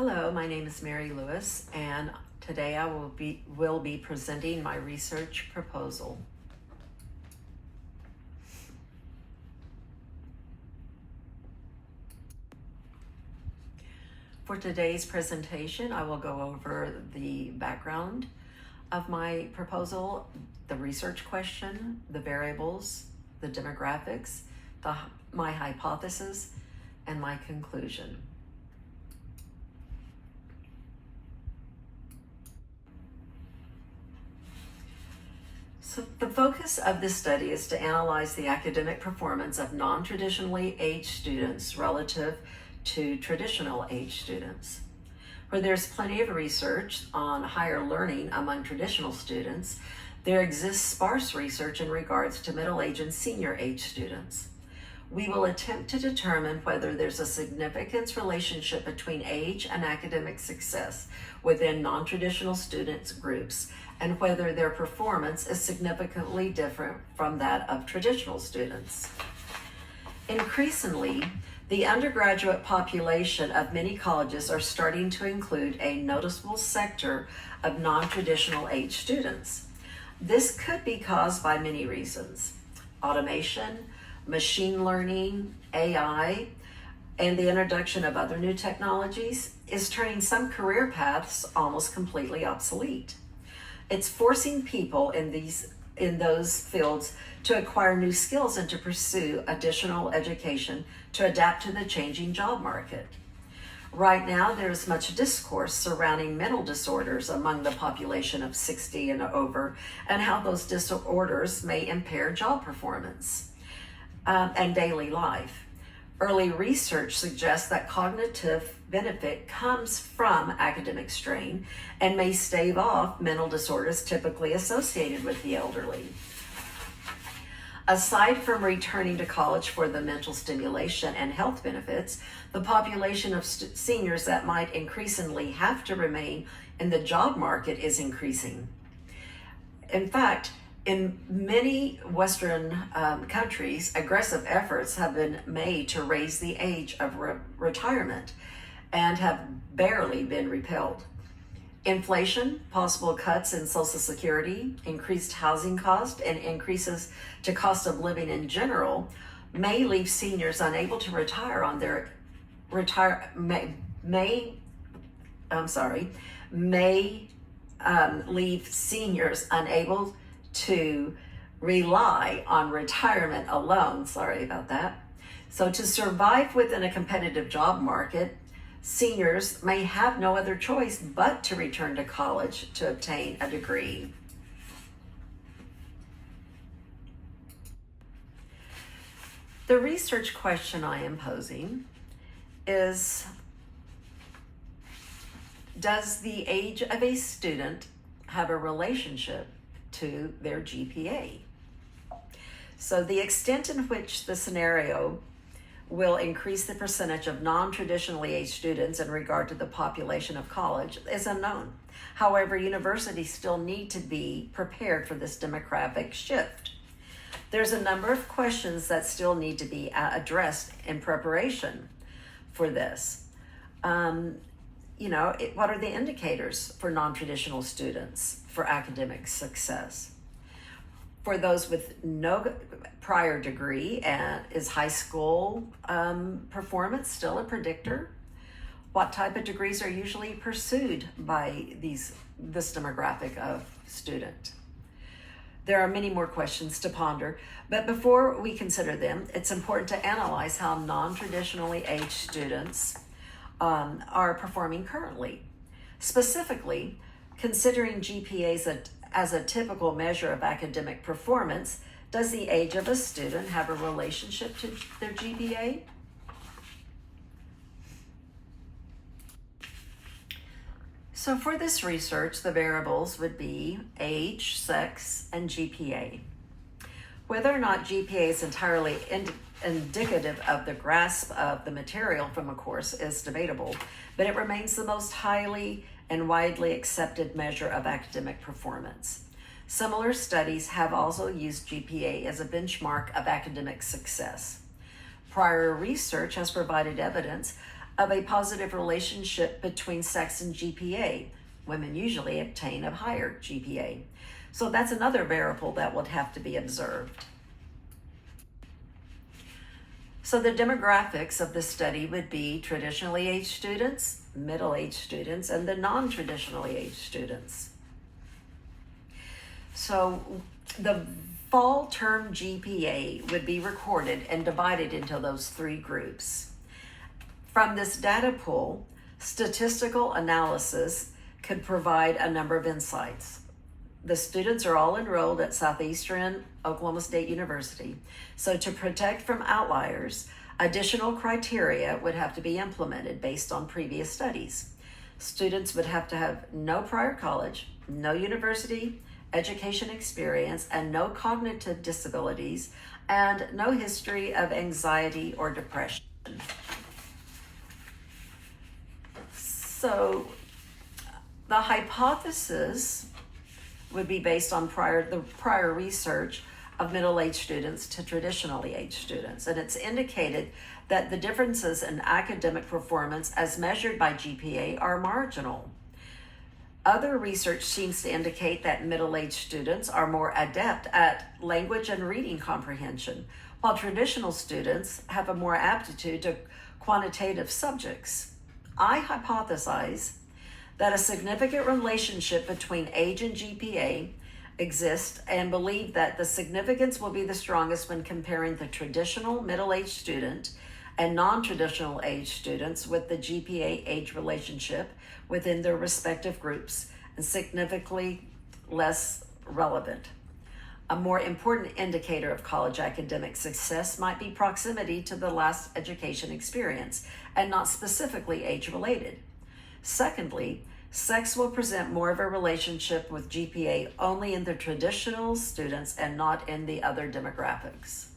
Hello, my name is Mary Lewis, and today I will be presenting my research proposal. For today's presentation, I will go over the background of my proposal, the research question, the variables, the demographics, my hypothesis, and my conclusion. So the focus of this study is to analyze the academic performance of non-traditionally aged students relative to traditional age students. Where there's plenty of research on higher learning among traditional students, there exists sparse research in regards to middle-aged and senior age students. We will attempt to determine whether there's a significant relationship between age and academic success within non-traditional students groups, and whether their performance is significantly different from that of traditional students. Increasingly, the undergraduate population of many colleges are starting to include a noticeable sector of non-traditional age students. This could be caused by many reasons: automation, machine learning, AI, and the introduction of other new technologies is turning some career paths almost completely obsolete. It's forcing people in those fields to acquire new skills and to pursue additional education to adapt to the changing job market. Right now, there's much discourse surrounding mental disorders among the population of 60 and over, and how those disorders may impair job performance and daily life. Early research suggests that cognitive benefit comes from academic strain and may stave off mental disorders typically associated with the elderly. Aside from returning to college for the mental stimulation and health benefits, the population of seniors that might increasingly have to remain in the job market is increasing. In fact, in many Western countries, aggressive efforts have been made to raise the age of retirement and have barely been repelled. Inflation, possible cuts in Social Security, increased housing costs, and increases to cost of living in general may leave seniors unable to retire on their leave seniors unable to rely on retirement alone. Sorry about that. So to survive within a competitive job market, seniors may have no other choice but to return to college to obtain a degree. The research question I am posing is, does the age of a student have a relationship to their GPA? So the extent in which the scenario will increase the percentage of non-traditionally aged students in regard to the population of college is unknown. However, universities still need to be prepared for this demographic shift. There's a number of questions that still need to be addressed in preparation for this. What are the indicators for non-traditional students for academic success? For those with no prior degree, is high school performance still a predictor? What type of degrees are usually pursued by this demographic of student? There are many more questions to ponder, but before we consider them, it's important to analyze how non-traditionally aged students are performing currently. Specifically, considering GPAs as a typical measure of academic performance, does the age of a student have a relationship to their GPA? So for this research, the variables would be age, sex, and GPA. Whether or not GPA is entirely indicative of the grasp of the material from a course is debatable, but it remains the most highly and widely accepted measure of academic performance. Similar studies have also used GPA as a benchmark of academic success. Prior research has provided evidence of a positive relationship between sex and GPA. Women usually obtain a higher GPA. So that's another variable that would have to be observed. So the demographics of the study would be traditionally aged students, middle-aged students, and the non-traditionally aged students. So the fall term GPA would be recorded and divided into those three groups. From this data pool, statistical analysis could provide a number of insights. The students are all enrolled at Southeastern Oklahoma State University. So to protect from outliers, additional criteria would have to be implemented based on previous studies. Students would have to have no prior college, no university education experience, and no cognitive disabilities, and no history of anxiety or depression. So the hypothesis would be based on the prior research of middle-aged students to traditionally aged students. And it's indicated that the differences in academic performance as measured by GPA are marginal. Other research seems to indicate that middle-aged students are more adept at language and reading comprehension, while traditional students have a more aptitude to quantitative subjects. I hypothesize that a significant relationship between age and GPA exists and believe that the significance will be the strongest when comparing the traditional middle-aged student and non-traditional age students with the GPA age relationship within their respective groups, and significantly less relevant. A more important indicator of college academic success might be proximity to the last education experience and not specifically age-related. Secondly, sex will present more of a relationship with GPA only in the traditional students and not in the other demographics.